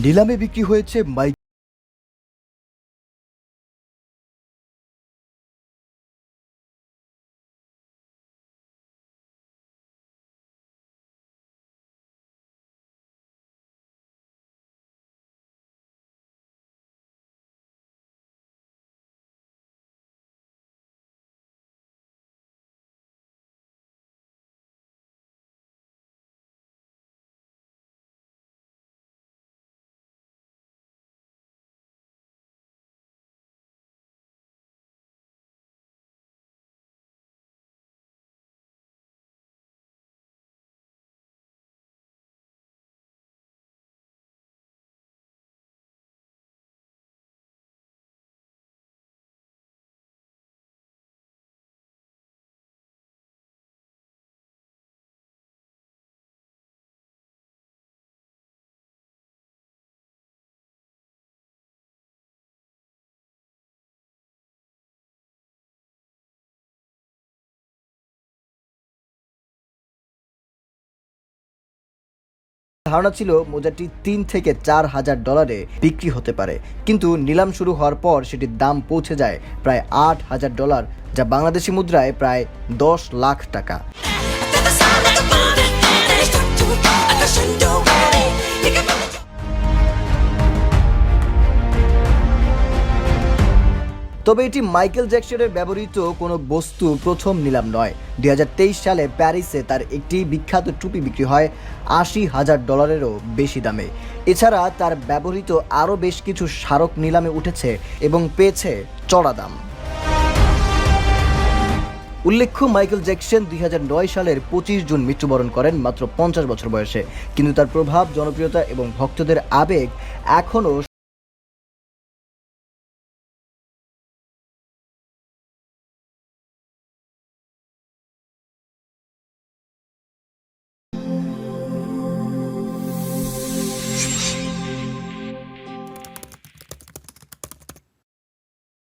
নিলামে বিক্রি হয়েছে ধারণা ছিল মোজাটি ৩ থেকে ৪ হাজার ডলারে বিক্রি হতে পারে, কিন্তু নিলাম শুরু হওয়ার পর সেটির দাম পৌঁছে যায় প্রায় ৮,০০০ ডলার, যা বাংলাদেশি মুদ্রায় প্রায় ১০ লাখ টাকা। তবে এটি মাইকেল জ্যাকসনের ব্যবহৃত কোনো বস্তু প্রথম নিলাম নয়। ২০২৩ সালে প্যারিসে তার একটি বিখ্যাত টুপি বিক্রি হয় ৮০,০০০ ডলারেরও বেশি দামে। এছাড়া তার ব্যবহৃত আরও বেশ কিছু স্মারক নিলামে উঠেছে এবং পেয়েছে চড়া দাম। উল্লেখ্য, মাইকেল জ্যাকসন ২০০৯ সালের ২৫ জুন মৃত্যুবরণ করেন মাত্র ৫০ বছর বয়সে, কিন্তু তার প্রভাব, জনপ্রিয়তা এবং ভক্তদের আবেগ এখনও